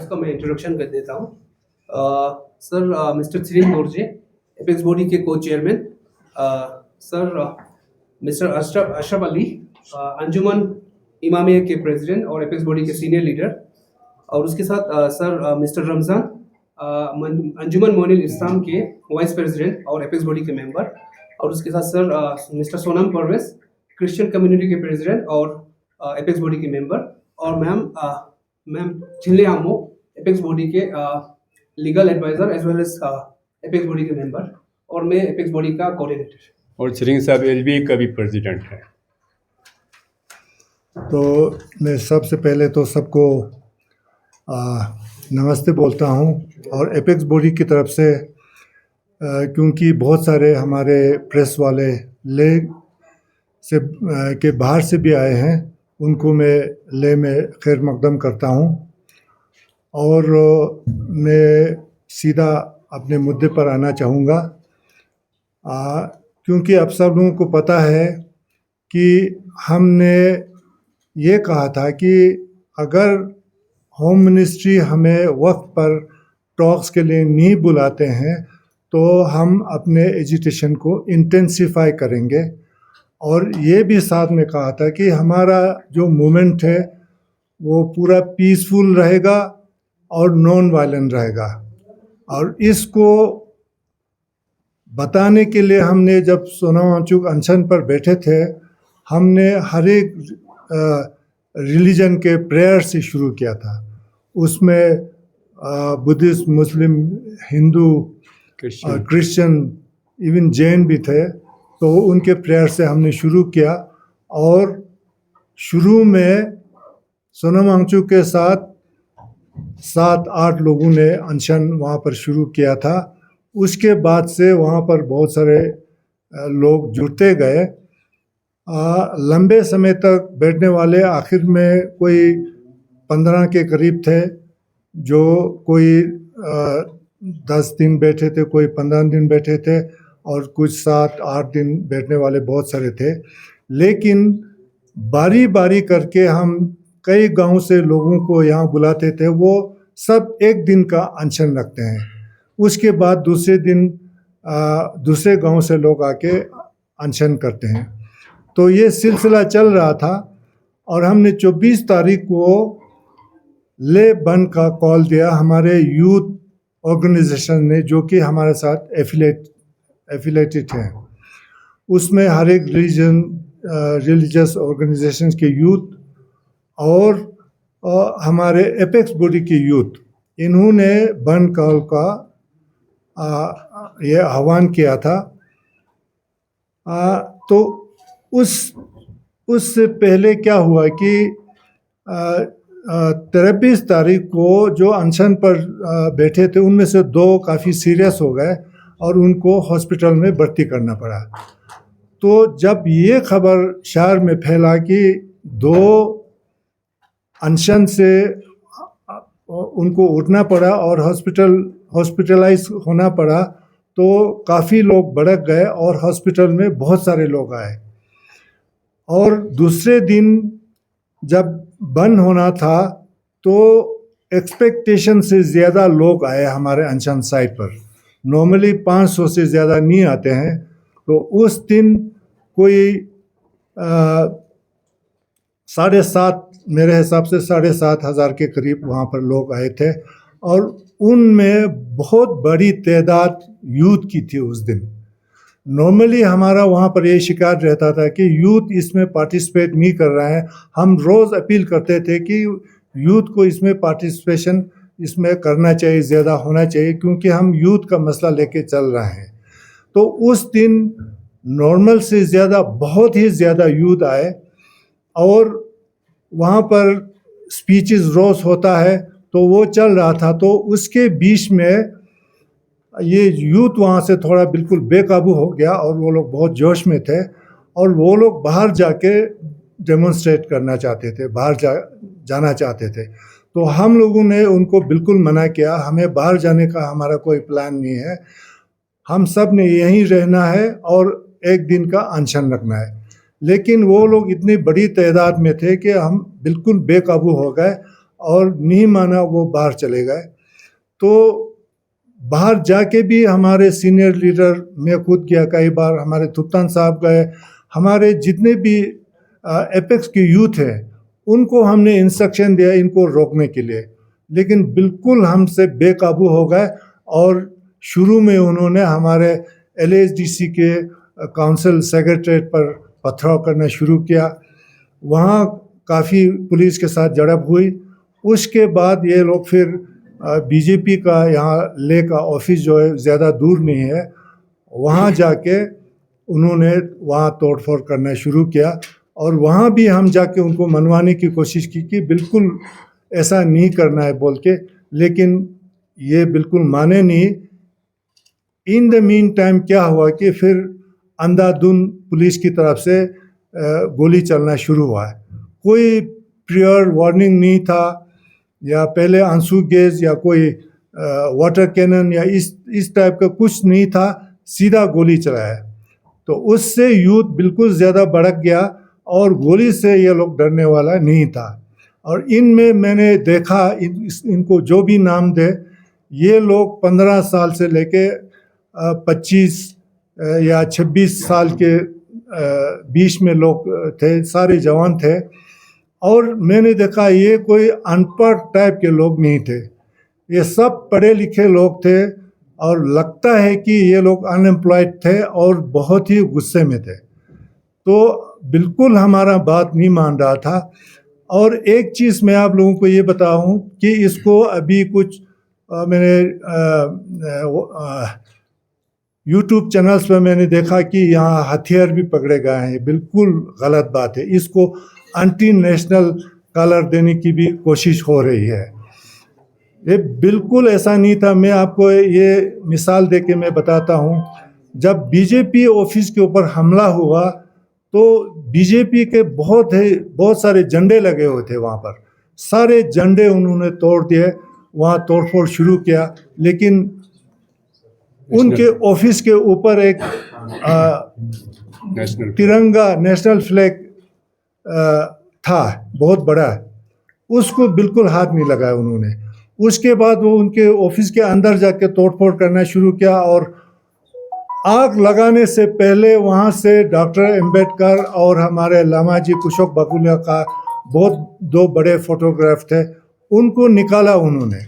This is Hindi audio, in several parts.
का मैं इंट्रोडक्शन कर देता हूँ। Sir mister Thrin Dorje, apex body के को chairman. Sir mister Ashraf Ali, Anjuman Imamia के प्रेसिडेंट और एपेक्स बॉडी के सीनियर लीडर। और उसके साथ सर मिस्टर रमज़ान, अंजुमन मोइनुल इस्लाम के वाइस प्रेसिडेंट और एपेक्स बॉडी के मेंबर। और उसके साथ sir mister Sonam Parvez, Christian community के प्रेसिडेंट और एपेक्स बॉडी के मेंबर। और ma'am Chille Amo, apex body के legal adviser as well as apex body के मेंबर। और मैं एपेक्स बॉडी का कोऑर्डिनेटर। और थ्रिन साहब एलबी का भी प्रेसिडेंट है। तो मैं सबसे पहले तो सबको नमस्ते बोलता हूँ। और एपेक्स बॉडी की तरफ से क्योंकि बहुत सारे हमारे प्रेस वाले ले से के बाहर से भी आए हैं, उनको मैं ले में खैर मकदम करता हूँ। और मैं सीधा अपने मुद्दे पर आना चाहूँगा, क्योंकि आप सब लोगों को पता है कि हमने ये कहा था कि अगर होम मिनिस्ट्री हमें वक्त पर टॉक्स के लिए नहीं बुलाते हैं तो हम अपने एजिटेशन को इंटेंसिफाई करेंगे। और ये भी साथ में कहा था कि हमारा जो मूवमेंट है वो पूरा पीसफुल रहेगा और नॉन वायलेंट रहेगा। और इसको बताने के लिए हमने जब सोनम वांगचुक अनशन पर बैठे थे, हमने हर एक रिलीजन के प्रेयर से शुरू किया था। उसमें बुद्धिस्ट, मुस्लिम, हिंदू, क्रिश्चियन, इवन जैन भी थे। तो उनके प्रेयर से हमने शुरू किया। और शुरू में सोनम वांगचुक के साथ 7-8 लोगों ने अनशन वहाँ पर शुरू किया था। उसके बाद से वहाँ पर बहुत सारे लोग जुड़ते गए। लंबे समय तक बैठने वाले आखिर में कोई 15 के करीब थे, जो कोई 10 दिन बैठे थे, कोई 15 दिन बैठे थे, और कुछ 7-8 दिन बैठने वाले बहुत सारे थे। लेकिन बारी बारी करके हम कई गांव से लोगों को यहाँ बुलाते थे। वो सब एक दिन का अनशन रखते हैं। उसके बाद दूसरे दिन दूसरे गांव से लोग आके अनशन करते हैं। तो ये सिलसिला चल रहा था। और हमने 24 तारीख को ले बंद का कॉल दिया हमारे यूथ ऑर्गेनाइजेशन ने, जो कि हमारे साथ एफिलेटेड हैं। उसमें हर एक रिलीजियस ऑर्गेनाइजेशन के यूथ और हमारे एपेक्स बॉडी के यूथ, इन्होंने बंद कॉल का ये आह्वान किया था। तो उससे पहले क्या हुआ कि 23 तारीख को जो अनशन पर बैठे थे, उनमें से 2 काफ़ी सीरियस हो गए और उनको हॉस्पिटल में भर्ती करना पड़ा। तो जब ये खबर शहर में फैला कि 2 अनशन से उनको उठना पड़ा और हॉस्पिटलाइज होना पड़ा, तो काफ़ी लोग भड़क गए और हॉस्पिटल में बहुत सारे लोग आए। और दूसरे दिन जब बंद होना था तो एक्सपेक्टेशन से ज़्यादा लोग आए हमारे अनशन साइट पर। नॉर्मली 500 से ज़्यादा नहीं आते हैं। तो उस दिन कोई 7,500, मेरे हिसाब से 7,500 के करीब वहाँ पर लोग आए थे। और उनमें बहुत बड़ी तादाद यूथ की थी उस दिन। नॉर्मली हमारा वहाँ पर ये शिकायत रहता था कि यूथ इसमें पार्टिसिपेट नहीं कर रहा है। हम रोज़ अपील करते थे कि यूथ को इसमें पार्टिसिपेशन इसमें करना चाहिए, ज़्यादा होना चाहिए, क्योंकि हम यूथ का मसला लेके चल रहे हैं। तो उस दिन नॉर्मल से ज़्यादा, बहुत ही ज़्यादा यूथ आए। और वहाँ पर स्पीचेस रोज़ होता है, तो वो चल रहा था। तो उसके बीच में ये यूथ वहाँ से थोड़ा बिल्कुल बेकाबू हो गया और वो लोग बहुत जोश में थे और वो लोग बाहर जाके डेमोन्स्ट्रेट करना चाहते थे, बाहर जाना चाहते थे। तो हम लोगों ने उनको बिल्कुल मना किया, हमें बाहर जाने का हमारा कोई प्लान नहीं है, हम सब ने यहीं रहना है और एक दिन का अनशन रखना है। लेकिन वो लोग इतनी बड़ी तादाद में थे कि हम बिल्कुल बेकाबू हो गए और नहीं माना वो बाहर चले गए। तो बाहर जाके भी हमारे सीनियर लीडर, मैं खुद गया कई बार, हमारे तुप्तान साहब गए, हमारे जितने भी एपेक्स के यूथ हैं उनको हमने इंस्ट्रक्शन दिया इनको रोकने के लिए, लेकिन बिल्कुल हमसे बेकाबू हो गए। और शुरू में उन्होंने हमारे LASDC के काउंसिल सेक्रेटरीट पर पथराव करना शुरू किया, वहाँ काफ़ी पुलिस के साथ झड़प हुई। उसके बाद ये लोग फिर BJP का यहाँ ले का ऑफिस जो है ज़्यादा दूर नहीं है, वहाँ जाके उन्होंने वहाँ तोड़फोड़ करना शुरू किया। और वहाँ भी हम जाके उनको मनवाने की कोशिश की कि बिल्कुल ऐसा नहीं करना है बोल के, लेकिन ये बिल्कुल माने नहीं। इन द मीन टाइम क्या हुआ कि फिर अंधाधुंध पुलिस की तरफ से गोली चलना शुरू हुआ है। कोई प्रियर वार्निंग नहीं था, या पहले आंसू गैस या कोई वाटर कैनन या इस टाइप का कुछ नहीं था, सीधा गोली चलाया। तो उससे यूथ बिल्कुल ज़्यादा भड़क गया और गोली से ये लोग डरने वाला नहीं था। और इनमें मैंने देखा इनको जो भी नाम दे, ये लोग 15 साल से लेके 25 या 26 साल के बीच में लोग थे, सारे जवान थे। और मैंने देखा ये कोई अनपढ़ टाइप के लोग नहीं थे, ये सब पढ़े लिखे लोग थे। और लगता है कि ये लोग अनएम्प्लॉयड थे और बहुत ही गुस्से में थे, तो बिल्कुल हमारा बात नहीं मान रहा था। और एक चीज़ मैं आप लोगों को ये बताऊं कि इसको अभी कुछ मैंने YouTube चैनल्स पर मैंने देखा कि यहाँ हथियार भी पकड़े गए हैं। बिल्कुल गलत बात है, इसको एंटी नेशनल कलर देने की भी कोशिश हो रही है। ये बिल्कुल ऐसा नहीं था। मैं आपको ये मिसाल दे के मैं बताता हूँ, जब BJP ऑफिस के ऊपर हमला हुआ तो BJP के बहुत सारे झंडे लगे हुए थे वहाँ पर, सारे झंडे उन्होंने तोड़ दिए, वहाँ तोड़फोड़ शुरू किया। लेकिन उनके ऑफिस के ऊपर एक तिरंगा नेशनल फ्लैग था बहुत बड़ा, उसको बिल्कुल हाथ नहीं लगाया उन्होंने। उसके बाद वो उनके ऑफिस के अंदर जाके तोड़फोड़ करना शुरू किया और आग लगाने से पहले वहाँ से डॉक्टर अंबेडकर और हमारे लामाजी कुशोक बाकुला का दो बड़े फोटोग्राफ थे, उनको निकाला उन्होंने।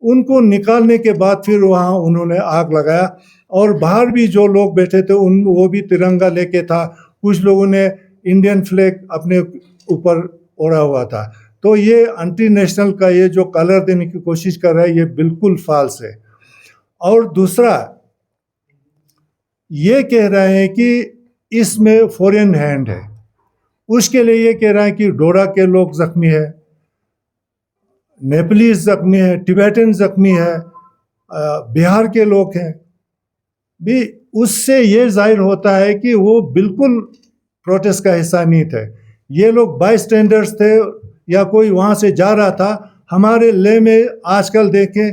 उनको निकालने के बाद फिर वहाँ उन्होंने आग लगाया। और बाहर भी जो लोग बैठे थे वो भी तिरंगा लेके था, कुछ लोगों ने इंडियन फ्लैग अपने ऊपर ओढ़ा हुआ था। तो ये एंटी नेशनल का ये जो कलर देने की कोशिश कर रहा है, ये बिल्कुल फाल्स है। और दूसरा ये कह रहे हैं कि इसमें फॉरेन हैंड है, उसके लिए ये कह रहा है कि डोडा के लोग जख्मी है, नेपालीज जख्मी है, टिबेटन जख्मी है, बिहार के लोग हैं भी। उससे ये जाहिर होता है कि वो बिल्कुल प्रोटेस्ट का हिस्सा नहीं थे। ये लोग बाई स्टैंडर्ड्स थे या कोई वहाँ से जा रहा था। हमारे ले में आजकल देखें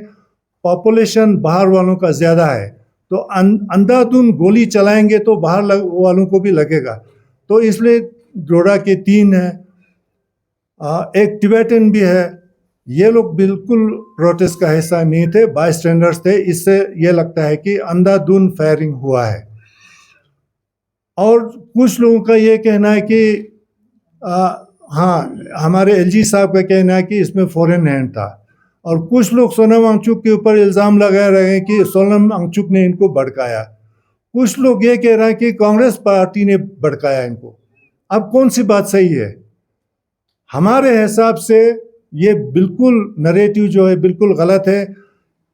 पॉपुलेशन बाहर वालों का ज़्यादा है, तो अंधाधुंध गोली चलाएंगे तो बाहर वालों को भी लगेगा। तो इसलिए डोडा के 3 हैं, एक टिबेटन भी है। ये लोग बिल्कुल प्रोटेस्ट का हिस्सा नहीं थे, बाई स्टैंडर्ड्स थे। इससे ये लगता है कि अंधाधुंध फायरिंग हुआ है। और कुछ लोगों का ये कहना है कि हाँ, हमारे LG साहब का कहना है कि इसमें फॉरेन हैंड था। और कुछ लोग सोनम वांगचुक के ऊपर इल्ज़ाम लगा रहे हैं कि सोनम वांगचुक ने इनको भड़काया। कुछ लोग ये कह रहे हैं कि कांग्रेस पार्टी ने भड़काया इनको। अब कौन सी बात सही है? हमारे हिसाब से ये बिल्कुल नरेटिव जो है बिल्कुल गलत है।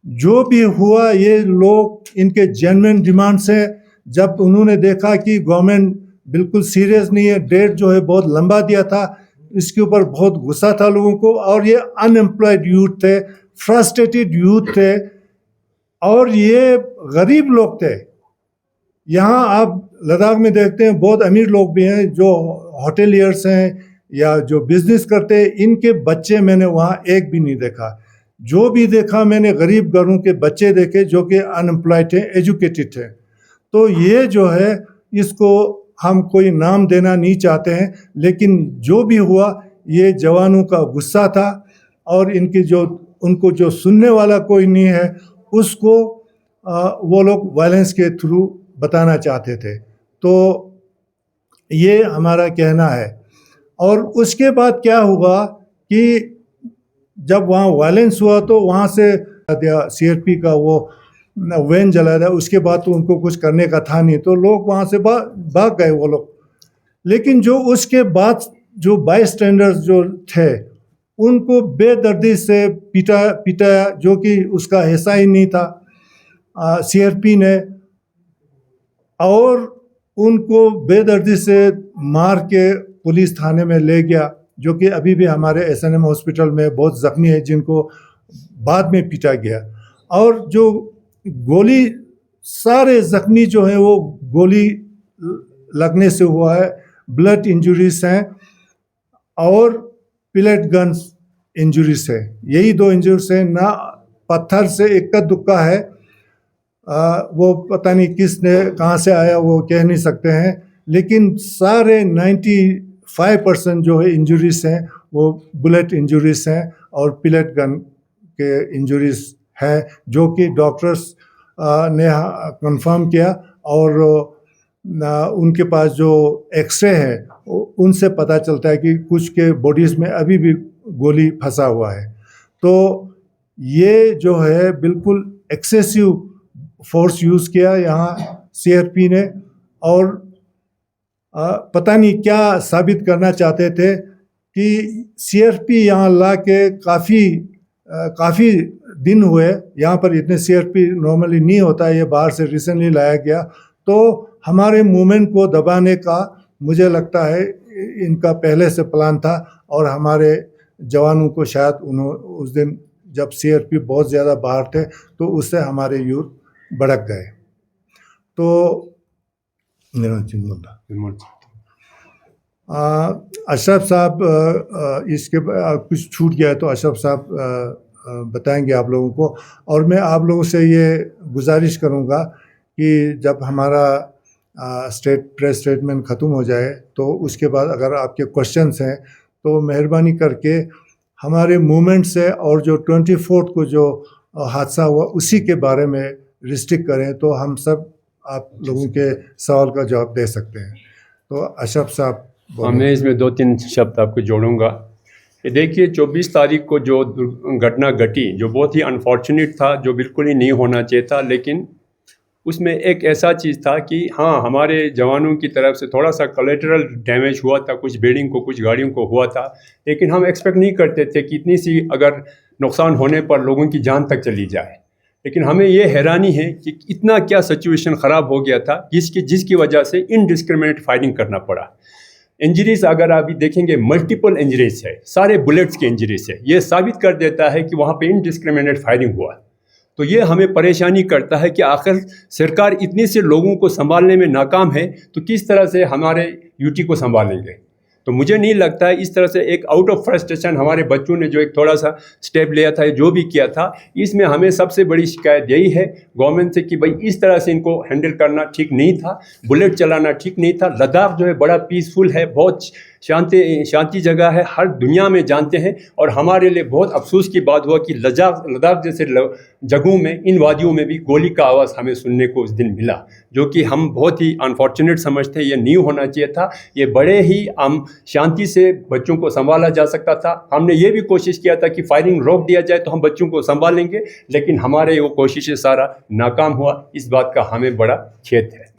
जो भी हुआ, ये लोग इनके जेन्युइन डिमांड्स हैं। जब उन्होंने देखा कि गवर्नमेंट बिल्कुल सीरियस नहीं है, डेट जो है बहुत लंबा दिया था, इसके ऊपर बहुत गुस्सा था लोगों को। और ये अनएम्प्लॉयड यूथ थे, फ्रस्ट्रेटेड यूथ थे, और ये गरीब लोग थे। यहाँ आप लद्दाख में देखते हैं बहुत अमीर लोग भी हैं जो होटेलियर्स हैं या जो बिजनेस करते हैं, इनके बच्चे मैंने वहाँ एक भी नहीं देखा। जो भी देखा मैंने गरीब घरों के बच्चे देखे जो कि अनएम्प्लॉयड थे, एजुकेटेड थे। तो ये जो है, इसको हम कोई नाम देना नहीं चाहते हैं, लेकिन जो भी हुआ ये जवानों का गुस्सा था। और इनकी जो उनको जो सुनने वाला कोई नहीं है उसको वो लोग वायलेंस के थ्रू बताना चाहते थे। तो ये हमारा कहना है। और उसके बाद क्या हुआ कि जब वहाँ वायलेंस हुआ तो वहाँ से सीआरपी का वो वैन जला था, उसके बाद तो उनको कुछ करने का था नहीं, तो लोग वहाँ से भाग गए वो लोग। लेकिन जो उसके बाद जो बाईस्टैंडर्स जो थे उनको बेदर्दी से पिटाया, जो कि उसका हिस्सा ही नहीं था सीआरपी ने, और उनको बेदर्दी से मार के पुलिस थाने में ले गया, जो कि अभी भी हमारे एसएनएम हॉस्पिटल में बहुत जख्मी है जिनको बाद में पीटा गया। और जो गोली, सारे जख्मी जो है वो गोली लगने से हुआ है, ब्लड इंजरीज हैं और पिलेट गन्स इंजरीज है। यही दो इंजरीज हैं, ना पत्थर से इक्का दुक्का है, वो पता नहीं किसने कहाँ से आया वो कह नहीं सकते हैं, लेकिन सारे 95% जो है इंजरीज हैं वो बुलेट इंजरीज हैं और पिलेट गन के इंजरीज हैं, जो कि डॉक्टर्स ने कंफर्म किया। और उनके पास जो एक्सरे है उनसे पता चलता है कि कुछ के बॉडीज़ में अभी भी गोली फंसा हुआ है। तो ये जो है बिल्कुल एक्सेसिव फोर्स यूज़ किया यहाँ सीआरपी ने, और पता नहीं क्या साबित करना चाहते थे कि सीआरपी यहाँ ला के काफ़ी दिन हुए। यहाँ पर इतने सीआरपी नॉर्मली नहीं होता है, ये बाहर से रिसेंटली लाया गया। तो हमारे मूवमेंट को दबाने का मुझे लगता है इनका पहले से प्लान था, और हमारे जवानों को शायद उस दिन जब सीआरपी बहुत ज़्यादा बाहर थे तो उससे हमारे यूथ भड़क गए। तो अशरफ साहब, इसके कुछ छूट गया तो अशरफ साहब बताएंगे आप लोगों को। और मैं आप लोगों से ये गुजारिश करूँगा कि जब हमारा प्रेस स्टेटमेंट ख़त्म हो जाए तो उसके बाद अगर आपके क्वेश्चंस हैं तो मेहरबानी करके हमारे मूवमेंट से, और जो 24 को जो हादसा हुआ उसी के बारे में रिस्ट्रिक्ट करें तो हम सब आप लोगों के सवाल का जवाब दे सकते हैं। तो अशरफ साहब, मैं इसमें 2-3 शब्द आपको जोड़ूंगा। ये देखिए 24 तारीख को जो घटना घटी, जो बहुत ही अनफॉर्चुनेट था, जो बिल्कुल ही नहीं होना चाहिए था, लेकिन उसमें एक ऐसा चीज़ था कि हाँ, हमारे जवानों की तरफ से थोड़ा सा कोलेटरल डैमेज हुआ था, कुछ बिल्डिंग को, कुछ गाड़ियों को हुआ था, लेकिन हम एक्सपेक्ट नहीं करते थे कि इतनी सी अगर नुकसान होने पर लोगों की जान तक चली जाए। लेकिन हमें ये हैरानी है कि इतना क्या सिचुएशन ख़राब हो गया था जिसकी वजह से इनडिस्क्रिमिनेट फायरिंग करना पड़ा। इंजरीज अगर आप देखेंगे मल्टीपल इंजरीज है, सारे बुलेट्स के इंजरीज है, ये साबित कर देता है कि वहाँ पे इनडिस्क्रिमिनेट फायरिंग हुआ। तो ये हमें परेशानी करता है कि आखिर सरकार इतने से लोगों को संभालने में नाकाम है तो किस तरह से हमारे यूटी को संभालेंगे। तो मुझे नहीं लगता है इस तरह से एक आउट ऑफ फ्रस्ट्रेशन हमारे बच्चों ने जो एक थोड़ा सा स्टेप लिया था, जो भी किया था, इसमें हमें सबसे बड़ी शिकायत यही है गवर्नमेंट से कि भाई इस तरह से इनको हैंडल करना ठीक नहीं था, बुलेट चलाना ठीक नहीं था। लद्दाख जो है बड़ा पीसफुल है, बहुत शांति जगह है, हर दुनिया में जानते हैं। और हमारे लिए बहुत अफसोस की बात हुआ कि लद्दाख जैसे जगहों में, इन वादियों में भी गोली का आवाज़ हमें सुनने को उस दिन मिला, जो कि हम बहुत ही अनफॉर्चुनेट समझते हैं। ये नहीं होना चाहिए था, ये बड़े ही हम शांति से बच्चों को संभाला जा सकता था। हमने ये भी कोशिश किया था कि फायरिंग रोक दिया जाए तो हम बच्चों को संभालेंगे, लेकिन हमारे वो कोशिशें सारा नाकाम हुआ। इस बात का हमें बड़ा खेद है।